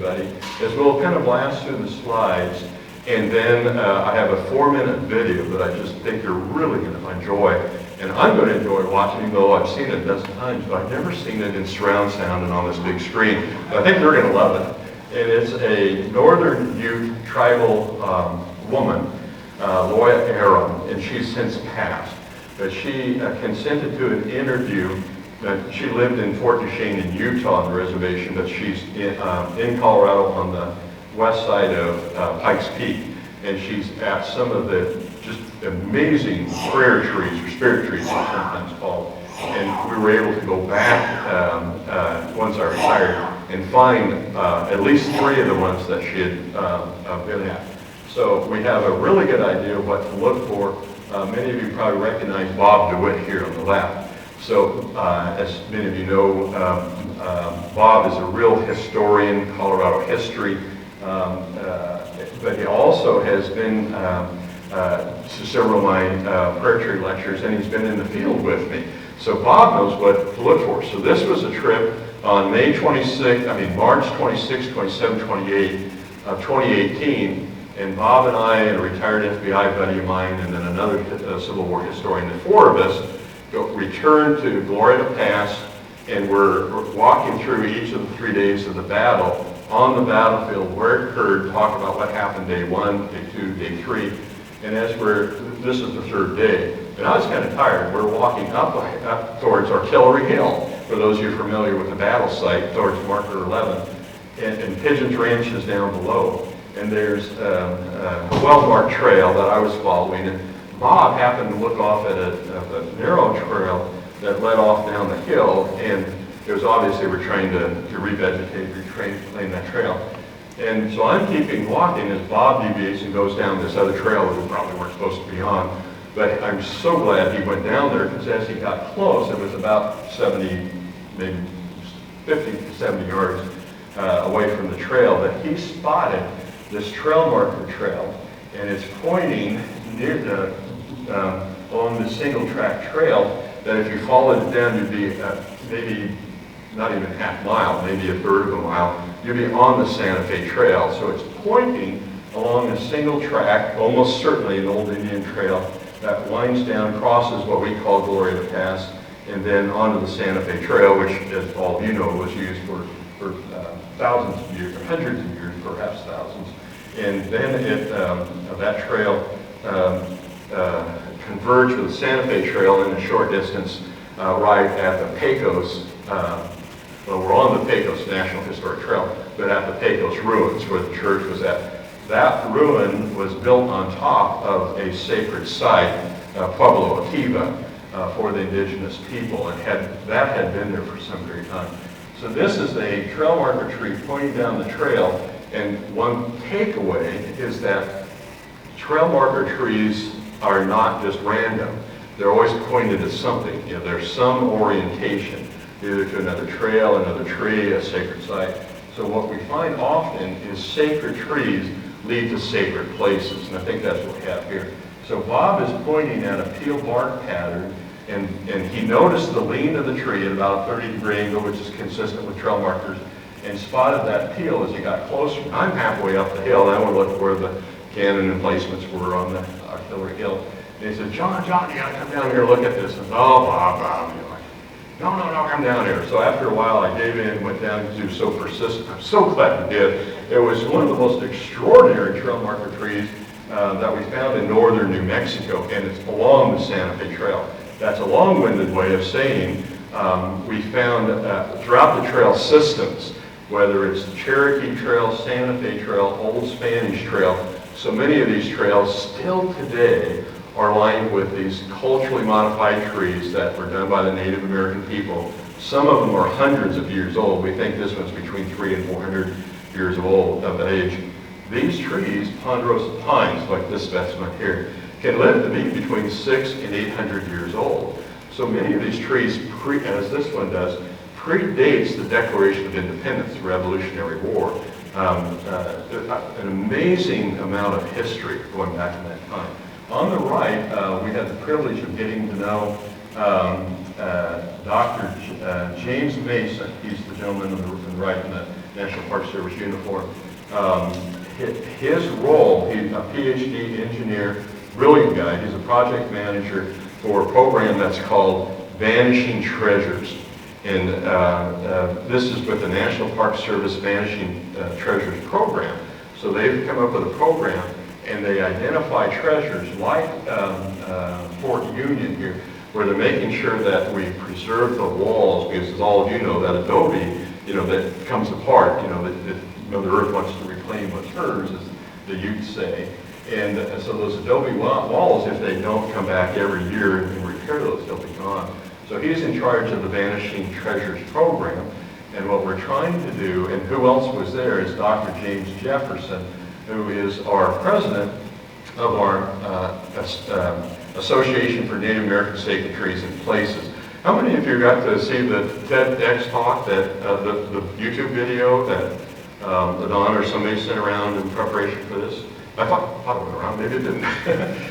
everybody is we'll kind of blast through the slides, and then I have a 4-minute video that I just think you're really going to enjoy. And I'm going to enjoy watching, even though I've seen it a dozen times, but I've never seen it in surround sound and on this big screen. But I think you're going to love it. And it's a Northern Ute tribal woman, Loya Aram, and she's since passed. But she consented to an interview. She lived in Fort Duchesne in Utah on the reservation, but she's in Colorado on the west side of Pikes Peak. And she's at some of the just amazing prayer trees, or spirit trees, they're sometimes called. And we were able to go back once I retired and find at least 3 of the ones that she had been at. So we have a really good idea of what to look for. Many of you probably recognize Bob DeWitt here on the left. So as many of you know, Bob is a real historian, Colorado history, but he also has been to several of my prayer tree lectures, and he's been in the field with me. So Bob knows what to look for. So this was a trip on March 26, 27, 28 of 2018, and Bob and I and a retired FBI buddy of mine and then another Civil War historian, the 4 of us returned to Gloria Pass, and we're walking through each of the 3 days of the battle on the battlefield where it occurred, talk about what happened day 1, day 2, day 3. And as this is the 3rd day, and I was kind of tired. We're walking up towards Artillery Hill, for those of you familiar with the battle site, towards Marker 11, and Pigeon's Ranch is down below. And there's a well-marked trail that I was following, and Bob happened to look off at a narrow trail that led off down the hill, and it was obviously we're trying to revegetate, reclaim that trail. And so I'm keeping walking as Bob deviates and goes down this other trail that we probably weren't supposed to be on. But I'm so glad he went down there, because as he got close, it was about 70, maybe 50 to 70 yards away from the trail, that he spotted this trail marker trail, and it's pointing near along the single track trail that if you followed it down, you'd be maybe not even half mile, maybe a 1/3 of a mile, you'd be on the Santa Fe Trail. So it's pointing along a single track, almost certainly an old Indian trail, that winds down, crosses what we call Gloria Pass, and then onto the Santa Fe Trail, which, as all of you know, was used for thousands of years, or hundreds of years, perhaps thousands. And then that trail converged with the Santa Fe Trail in a short distance right at the Pecos. Well, we're on the Pecos National Historic Trail, but at the Pecos ruins where the church was at. That ruin was built on top of a sacred site, Pueblo Akiva, for the indigenous people, and that had been there for some period of time. So this is a trail marker tree pointing down the trail, and one takeaway is that trail marker trees are not just random. They're always pointed at something. You know, there's some orientation, either to another trail, another tree, a sacred site. So what we find often is sacred trees lead to sacred places, and I think that's what we have here. So Bob is pointing at a peel bark pattern, and he noticed the lean of the tree at about a 30-degree angle, which is consistent with trail markers, and spotted that peel as he got closer. I'm halfway up the hill, and I want to look where the cannon emplacements were on the Artillery Hill. And he said, John, you gotta come down here and look at this. And oh, Bob, you know, like, no, come down here. So after a while, I gave in and went down because he was so persistent. I'm so glad he did. It was one of the most extraordinary trail marker trees that we found in northern New Mexico, and it's along the Santa Fe Trail. That's a long-winded way of saying we found throughout the trail systems, whether it's the Cherokee Trail, Santa Fe Trail, Old Spanish Trail, so many of these trails still today are lined with these culturally modified trees that were done by the Native American people. Some of them are hundreds of years old. We think this one's between 300 and 400 years old of age. These trees, ponderosa pines, like this specimen here, can live to be between 600 and 800 years old. So many of these trees, as this one does, predates the Declaration of Independence, the Revolutionary War. An amazing amount of history going back to that time. On the right, we had the privilege of getting to know Dr. James Mason. He's the gentleman on the right National Park Service uniform. His role, he's a PhD engineer, brilliant guy. He's a project manager for a program that's called Vanishing Treasures. And this is with the National Park Service Vanishing Treasures program. So they've come up with a program, and they identify treasures like Fort Union here, where they're making sure that we preserve the walls, because as all of you know, that adobe, that comes apart, that Mother Earth wants to reclaim what's hers, as the Utes say. And so those adobe walls, if they don't come back every year and repair those, they'll be gone. So he's in charge of the Vanishing Treasures program. And what we're trying to do, and who else was there, is Dr. James Jefferson, who is our president of our Association for Native American Sacred Trees and Places. How many of you got to see the TEDx talk, that the YouTube video that Don or somebody sent around in preparation for this? I thought it went around, maybe it didn't.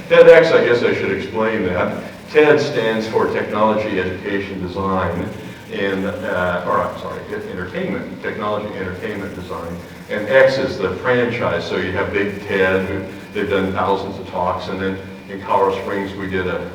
TEDx, I guess I should explain that. TED stands for Technology, Education, Design, and, entertainment, technology, entertainment, design. And X is the franchise, so you have Big TED, they've done thousands of talks, and then in Colorado Springs we did a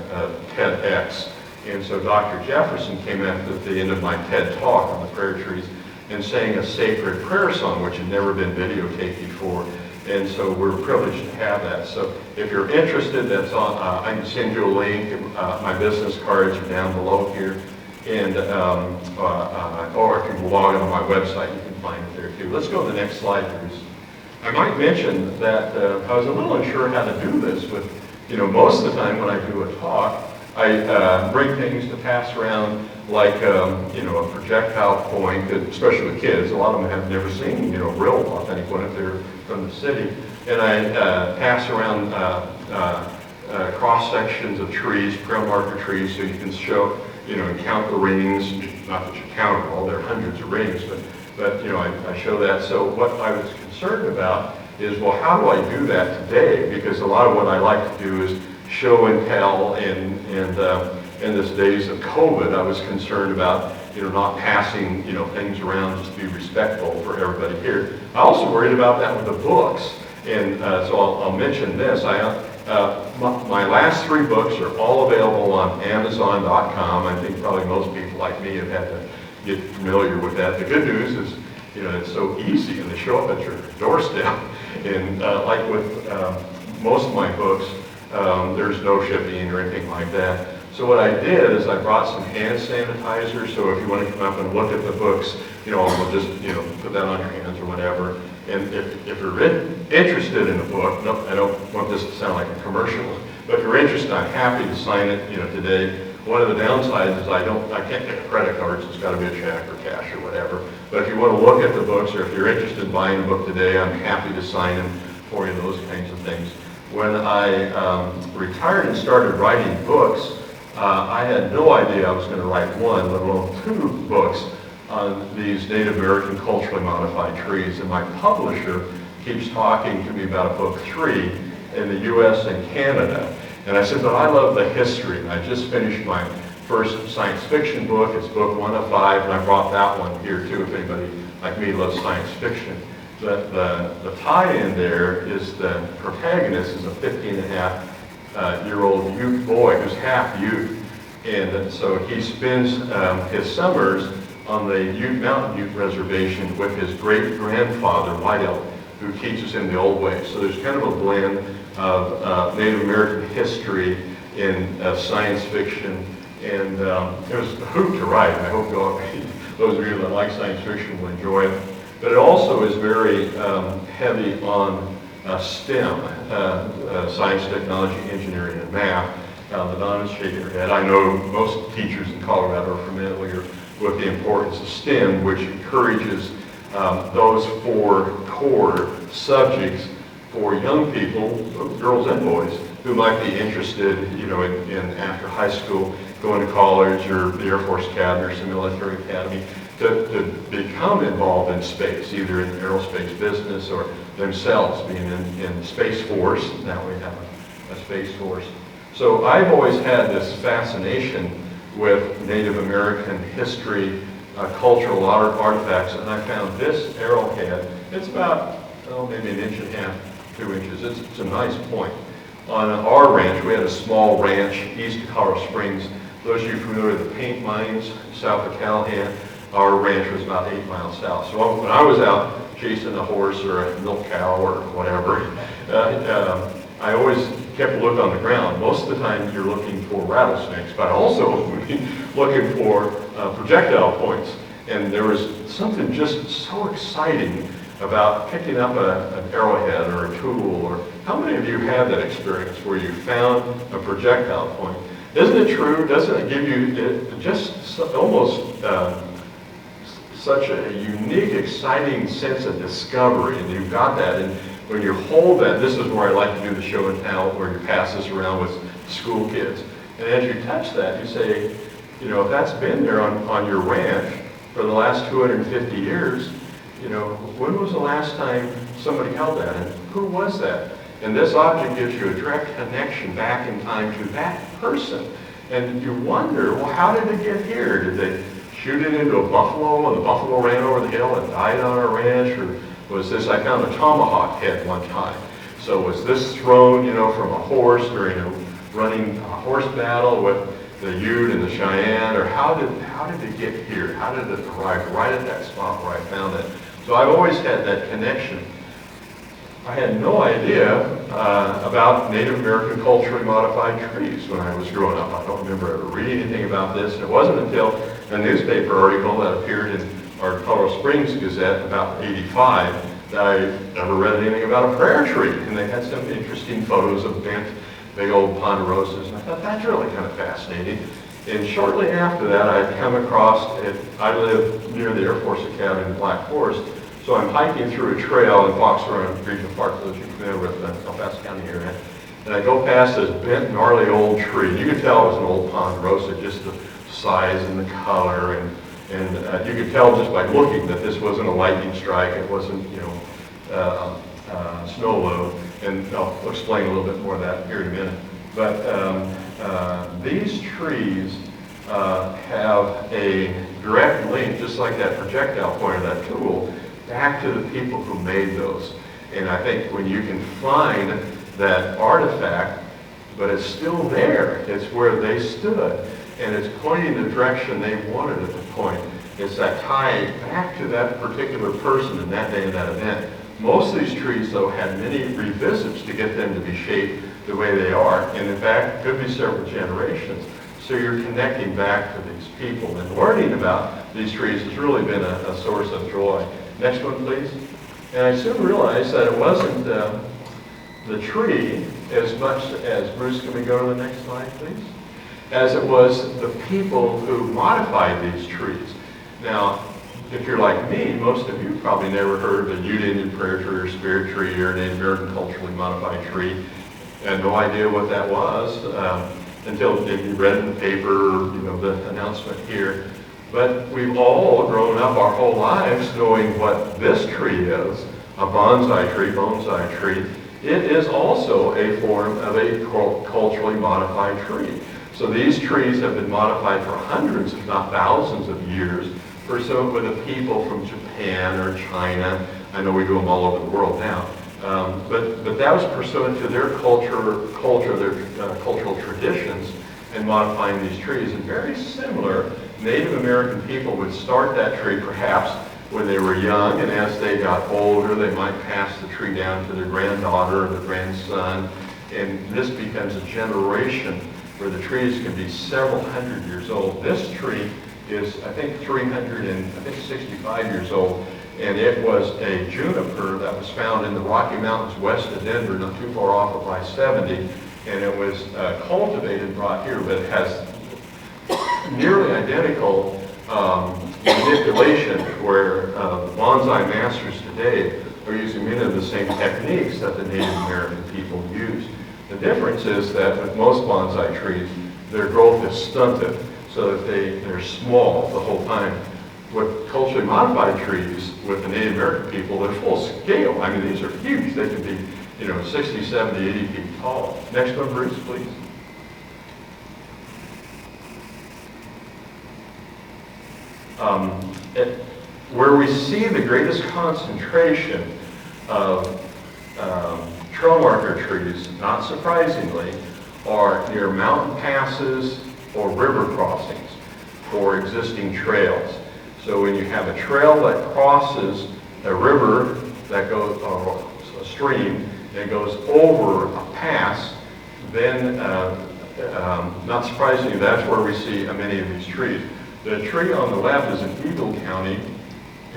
TEDx. And so Dr. Jefferson came at the end of my TED talk on the prayer trees and sang a sacred prayer song, which had never been videotaped before. And so we're privileged to have that. So if you're interested, that's on, I can send you a link. My business cards are down below here. And, or if you log on my website, you can find it there too. Let's go to the next slide, Bruce. I might mention that I was a little unsure how to do this with, most of the time when I do a talk, I bring things to pass around like, a projectile point, especially with kids. A lot of them have never seen, real authentic one if they're from the city. And I pass around cross sections of trees, trail marker trees, so you can show, and count the rings. Not that you count them all, there are hundreds of rings, but I show that. So what I was concerned about is, well, how do I do that today? Because a lot of what I like to do is show and tell, and in this days of COVID, I was concerned about, not passing, things around, just to be respectful for everybody here. I also worried about that with the books, and so I'll mention this. My last 3 books are all available on Amazon.com. I think probably most people like me have had to get familiar with that. The good news is, it's so easy, and they show up at your doorstep. And like with most of my books, there's no shipping or anything like that. So what I did is I brought some hand sanitizer, so if you want to come up and look at the books, we'll just, put that on your hands or whatever. And if you're interested in a book, no, I don't want this to sound like a commercial, but if you're interested, I'm happy to sign it, today. One of the downsides is I can't get a credit card, so it's got to be a check or cash or whatever. But if you want to look at the books, or if you're interested in buying a book today, I'm happy to sign them for you, those kinds of things. When I retired and started writing books, I had no idea I was going to write one, let alone 2 books on these Native American culturally modified trees. And my publisher keeps talking to me about book 3 in the US and Canada. And I said, but I love the history. And I just finished my first science fiction book. It's book 1 of 5, and I brought that one here too, if anybody like me loves science fiction. The tie-in there is the protagonist is a 15-and-a-half-year-old Ute boy who's half Ute. And so he spends his summers on the Mountain Ute Reservation with his great-grandfather, White Elk, who teaches him the old ways. So there's kind of a blend of Native American history in science fiction. And it was a hoot to write. I hope those of you that like science fiction will enjoy it. But it also is very heavy on STEM, science, technology, engineering, and math. The Donna's shaking her head. I know most teachers in Colorado are familiar with the importance of STEM, which encourages those 4 core subjects for young people, girls and boys, who might be interested, in after high school, going to college or the Air Force Academy or some military academy, to become involved in space, either in aerospace business or themselves being in Space Force. Now we have a Space Force. So I've always had this fascination with Native American history cultural artifacts, and I found this arrowhead. It's about, maybe 1.5 inches, 2 inches. It's a nice point. On our ranch, we had a small ranch east of Colorado Springs. Those of you familiar with the paint mines south of Callahan, our ranch was about 8 miles south. So when I was out chasing a horse or a milk cow or whatever, I always kept a look on the ground. Most of the time you're looking for rattlesnakes, but also looking for projectile points. And there was something just so exciting about picking up an arrowhead or a tool. Or how many of you had that experience where you found a projectile point? Isn't it true? Doesn't it give you almost such a unique, exciting sense of discovery? And you've got that. And when you hold that, this is where I like to do the show and tell, where you pass this around with school kids. And as you touch that, you say, if that's been there on your ranch for the last 250 years, when was the last time somebody held that? And who was that? And this object gives you a direct connection back in time to that person. And you wonder, well, how did it get here? Did they shoot it into a buffalo and the buffalo ran over the hill and died on our ranch? Or was this, I found a tomahawk head one time. So was this thrown, from a horse during running a horse battle with the Ute and the Cheyenne? Or how did it get here? How did it arrive right at that spot where I found it? So I've always had that connection. I had no idea about Native American culturally modified trees when I was growing up. I don't remember ever reading anything about this. It wasn't until a newspaper article that appeared in our Colorado Springs Gazette about '85 that I ever read anything about a prayer tree. And they had some interesting photos of bent, big old ponderosas. And I thought, that's really kind of fascinating. And shortly after that, I'd come across it. I live near the Air Force Academy in Black Forest. So I'm hiking through a trail in Fox Run Regional Park, those you're familiar with the El Paso County area. And I go past this bent, gnarly old tree. You could tell it was an old ponderosa, just the size and the color. And you could tell just by looking that this wasn't a lightning strike. It wasn't, snow load. And I'll explain a little bit more of that here in a minute. But these trees have a direct link, just like that projectile point of that tool, back to the people who made those. And I think when you can find that artifact, but it's still there, it's where they stood, and it's pointing the direction they wanted it to point. It's that tie back to that particular person in that day and that event. Most of these trees, though, had many revisits to get them to be shaped the way they are. And in fact, it could be several generations. So you're connecting back to these people. And learning about these trees has really been a source of joy. Next one, please. And I soon realized that it wasn't the tree as much as, Bruce, can we go to the next slide, please? As it was the people who modified these trees. Now, if you're like me, most of you probably never heard of a Ute Indian prayer tree or spirit tree or an Native American culturally modified tree. Had no idea what that was until you read in the paper, the announcement here. But we've all grown up our whole lives knowing what this tree is, a bonsai tree. It is also a form of a culturally modified tree. So these trees have been modified for hundreds, if not thousands of years, for some of the people from Japan or China. I know we do them all over the world now. But that was pursuant to their culture, their cultural traditions in modifying these trees. And very similar, Native American people would start that tree perhaps when they were young, and as they got older, they might pass the tree down to their granddaughter or their grandson. And this becomes a generation where the trees can be several hundred years old. This tree is, I think, 365 years old. And it was a juniper that was found in the Rocky Mountains west of Denver, not too far off of I-70. And it was cultivated and brought here, but it has nearly identical manipulation where the bonsai masters today are using many of the same techniques that the Native American people used. The difference is that with most bonsai trees, their growth is stunted, so that they're small the whole time. With culturally modified trees, with the Native American people, they're full scale. I mean, these are huge. They can be, 60, 70, 80 feet tall. Next one, Bruce, please. Um, it, where we see the greatest concentration of trail marker trees, not surprisingly, are near mountain passes or river crossings for existing trails. So when you have a trail that crosses a river that goes, or a stream, and goes over a pass, then not surprisingly, that's where we see many of these trees. The tree on the left is in Eagle County.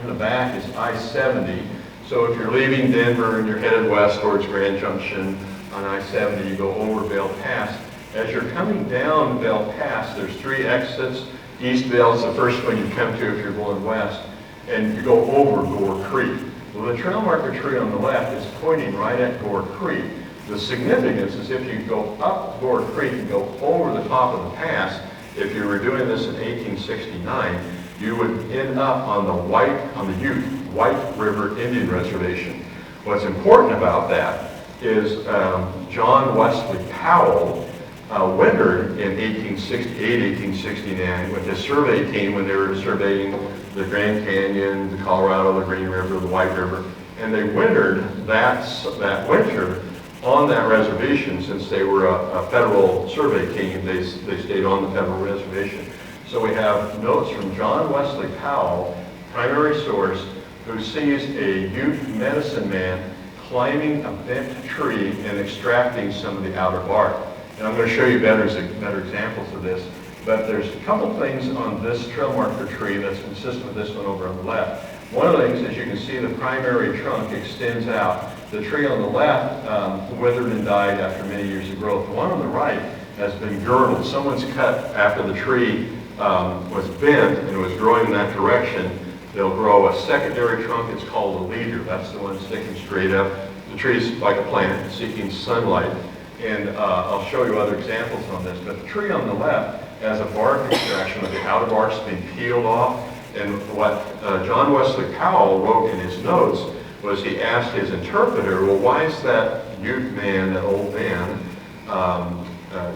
In the back is I-70. So if you're leaving Denver and you're headed west towards Grand Junction on I-70, you go over Vail Pass. As you're coming down Vail Pass, there's 3 exits. East Vail is the first one you come to if you're going west, and you go over Gore Creek. Well, the trail marker tree on the left is pointing right at Gore Creek. The significance is if you go up Gore Creek and go over the top of the pass, if you were doing this in 1869, you would end up on the White River Indian Reservation. What's important about that is John Wesley Powell wintered in 1868, 1869 with his survey team when they were surveying the Grand Canyon, the Colorado, the Green River, the White River, and they wintered that winter on that reservation. Since they were a federal survey team, they stayed on the federal reservation. So we have notes from John Wesley Powell, primary source, who sees a Ute medicine man climbing a bent tree and extracting some of the outer bark. And I'm going to show you better examples of this. But there's a couple things on this trail marker tree that's consistent with this one over on the left. One of the things is you can see the primary trunk extends out. The tree on the left withered and died after many years of growth. The one on the right has been girdled. Someone's cut after the tree was bent and was growing in that direction. They'll grow a secondary trunk. It's called a leader. That's the one sticking straight up. The tree's like a plant seeking sunlight. And I'll show you other examples on this. But the tree on the left has a bark extraction of the outer bark's been peeled off. And what John Wesley Powell wrote in his notes was he asked his interpreter, well, why is that Ute man, that old man,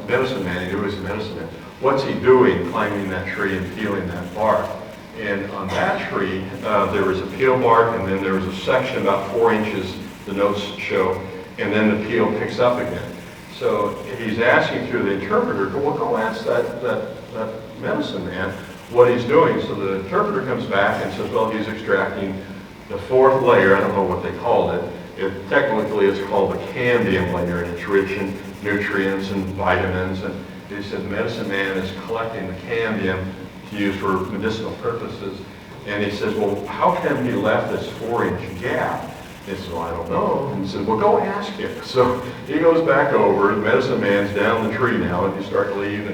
medicine man, he knew he was a medicine man, what's he doing climbing that tree and peeling that bark? And on that tree, there was a peel bark, and then there was a section about 4 inches, the notes show, and then the peel picks up again. So he's asking through the interpreter, well, go ask that medicine man what he's doing. So the interpreter comes back and says, well, he's extracting the 4th layer. I don't know what they called it. Technically, it's called the cambium layer, and it's rich in nutrients and vitamins. And he said the medicine man is collecting the cambium to use for medicinal purposes. And he says, well, how come he left this 4-inch gap? He says, well, I don't know. And he says, well, go ask him. So he goes back over, the medicine man's down the tree now, and you start to leave,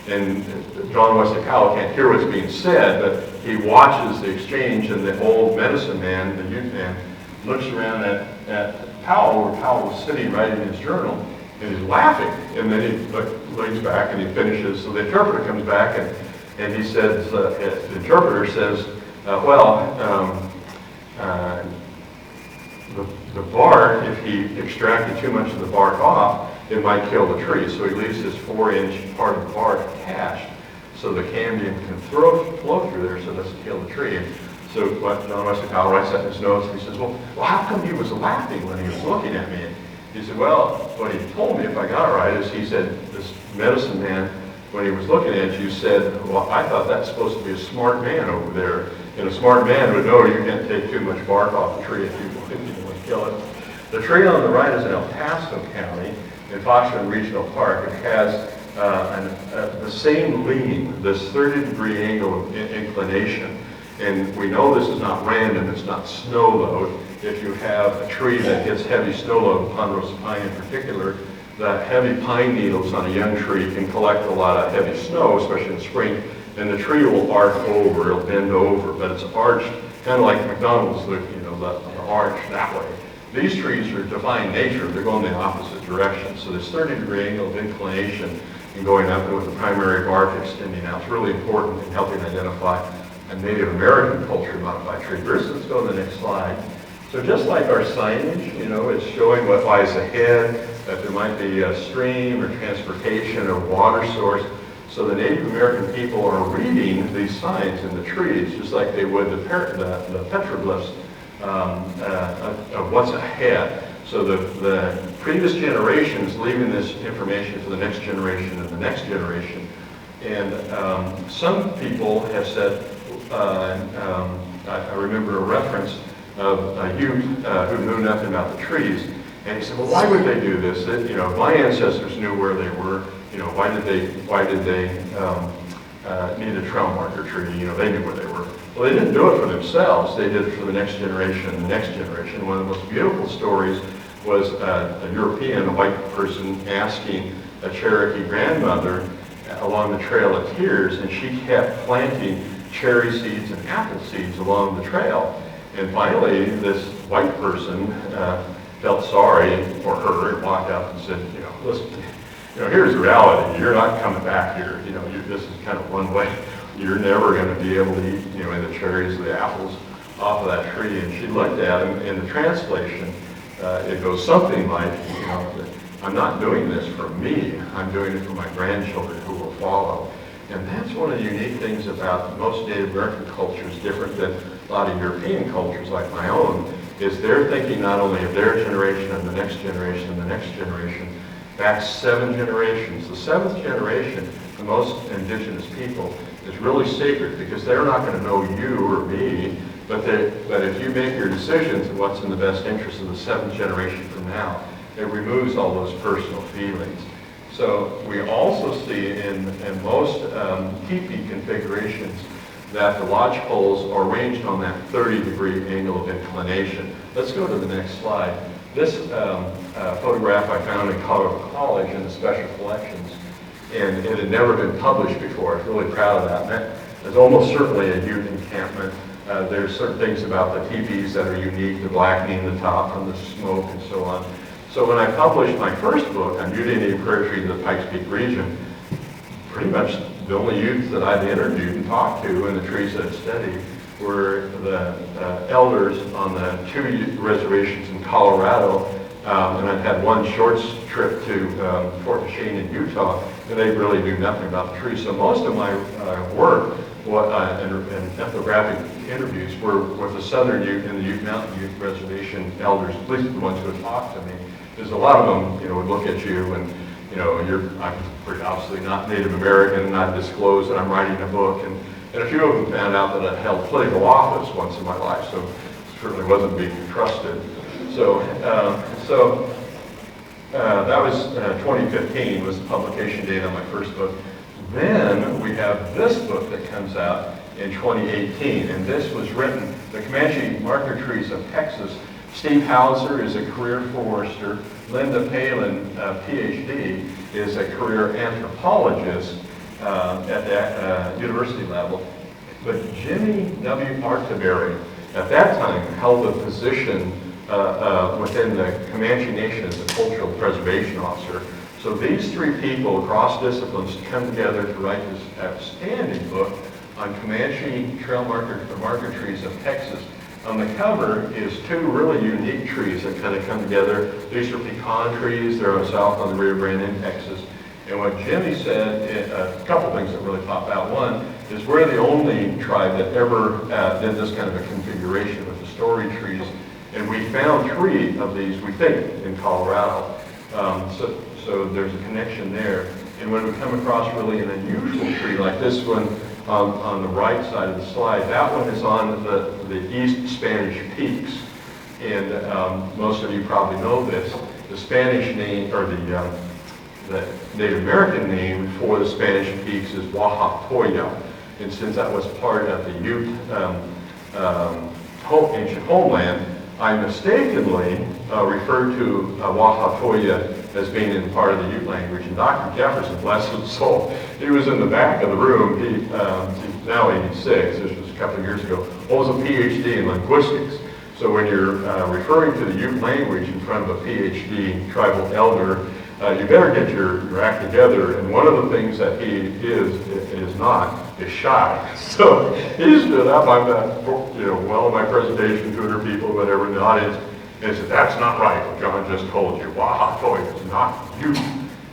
and John Wesley Powell can't hear what's being said, but he watches the exchange, and the old medicine man, the Ute man, looks around at Powell, where Powell was sitting writing his journal, and he's laughing. And then he leans back and he finishes. So the interpreter comes back, and he says, the interpreter says, the bark, if he extracted too much of the bark off, it might kill the tree. So he leaves this 4-inch part of the bark attached so the cambium can flow through there so it doesn't kill the tree. And so John Wesley Powell writes that in his notes, and he says, well, how come he was laughing when he was looking at me? And he said, well, what he told me, if I got it right, is he said, this medicine man, when he was looking at you, said, well, I thought that's supposed to be a smart man over there. And a smart man would know you can't take too much bark off the tree if you want to kill it. The tree on the right is in El Paso County, in Foxman Regional Park. It has the same lean, this 30-degree angle of inclination. And we know this is not random, it's not snow load. If you have a tree that gets heavy snow load, ponderosa pine in particular, the heavy pine needles on a young tree can collect a lot of heavy snow, especially in spring, and the tree will arc over, it'll bend over, but it's arched, kind of like McDonald's, the arch that way. These trees are defying nature, they're going the opposite direction. So this 30-degree angle of inclination and going up and with the primary bark extending out is really important in helping identify a Native American culture modified tree. Let's go to the next slide. So just like our signage, it's showing what lies ahead, that there might be a stream or transportation or water source. So the Native American people are reading these signs in the trees just like they would the petroglyphs of what's ahead. So the previous generations leaving this information for the next generation and the next generation. And some people have said, I remember a reference of a youth who knew nothing about the trees, and he said, well, why would they do this? My ancestors knew where they were. Why did they need a trail marker tree? They knew where they were. Well, they didn't do it for themselves. They did it for the next generation and the next generation. One of the most beautiful stories was a European, a white person, asking a Cherokee grandmother along the Trail of Tears, and she kept planting cherry seeds and apple seeds along the trail. And finally, this white person felt sorry for her and walked up and said, listen, here's the reality. You're not coming back here. This is kind of one way. You're never going to be able to eat, the cherries or the apples off of that tree. And she looked at him. In the translation, it goes something like, I'm not doing this for me. I'm doing it for my grandchildren who will follow. And that's one of the unique things about most Native American cultures, different than a lot of European cultures like my own, is they're thinking not only of their generation and the next generation and the next generation, back 7 generations. The 7th generation, the most indigenous people, is really sacred because they're not going to know you or me, but if you make your decisions and what's in the best interest of the 7th generation from now, it removes all those personal feelings. So we also see in most teepee configurations that the lodge poles are arranged on that 30-degree angle of inclination. Let's go to the next slide. This photograph I found in Colorado College in the special collections, and it had never been published before. I was really proud of that. And that is almost certainly a youth encampment. There's certain things about the teepees that are unique, the blackening the top from the smoke and so on. So when I published my first book on Ute Indian Prairie Trees of the Pikes Peak region, pretty much the only youths that I'd interviewed and talked to in the trees that I'd studied were the elders on the 2 reservations in Colorado, and I'd had one short trip to Fort Duchesne in Utah, and they really knew nothing about the trees. So most of my work and ethnographic interviews were with the Southern Ute and the Ute Mountain Ute Reservation elders, at least the ones who had talked to me. Because a lot of them, would look at you and, I'm pretty obviously not Native American, not disclosed that I'm writing a book, and a few of them found out that I held political office once in my life, so certainly wasn't being trusted. So that was 2015 was the publication date on my first book. Then we have this book that comes out in 2018, and this was written, The Comanche Marker Trees of Texas. Steve Hauser is a career forester. Linda Palin, PhD, is a career anthropologist at the university level. But Jimmy W. Artaberry, at that time, held a position within the Comanche Nation as a cultural preservation officer. So these 3 people across disciplines come together to write this outstanding book on Comanche trail marker trees of Texas. On the cover is 2 really unique trees that kind of come together. These are pecan trees. They're south on the Rio Grande in Texas. And what Jimmy said, a couple things that really pop out. One is we're the only tribe that ever did this kind of a configuration with the story trees. And we found 3 of these, we think, in Colorado. So there's a connection there. And when we come across really an unusual tree like this one, on the right side of the slide, that one is on the East Spanish Peaks. And most of you probably know this. The Spanish name, or the Native American name for the Spanish Peaks is Oaxaca. And since that was part of the Ute ancient homeland, I mistakenly referred to Oaxaca as being in part of the Ute language. And Dr. Jefferson, bless his soul, he was in the back of the room. He's now 86, this was a couple of years ago, holds a PhD in linguistics. So when you're referring to the Ute language in front of a PhD tribal elder, you better get your act together. And one of the things that he is not is shy. So he stood up. I'm well in my presentation, 200 people, whatever, in the audience, and he said, "That's not right, what John just told you. Oaxaca is not Ute,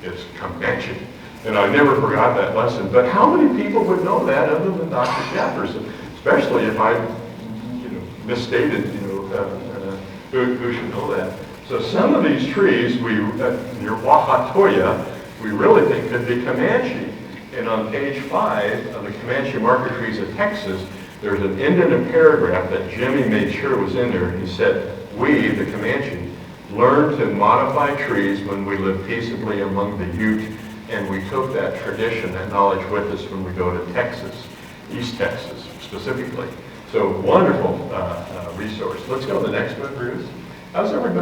it's Comanche." And I never forgot that lesson. But how many people would know that other than Dr. Schaffers? Especially if I, misstated, who should know that? So some of these trees, near Wahatoya, we really think could be Comanche. And on page 5 of the Comanche Marker Trees of Texas, there's an indented paragraph that Jimmy made sure was in there. He said, we, the Comanche, learned to modify trees when we lived peaceably among the Ute, and we took that tradition, that knowledge with us when we go to Texas, East Texas specifically. So wonderful resource. Let's go to the next one, Bruce. How's everybody?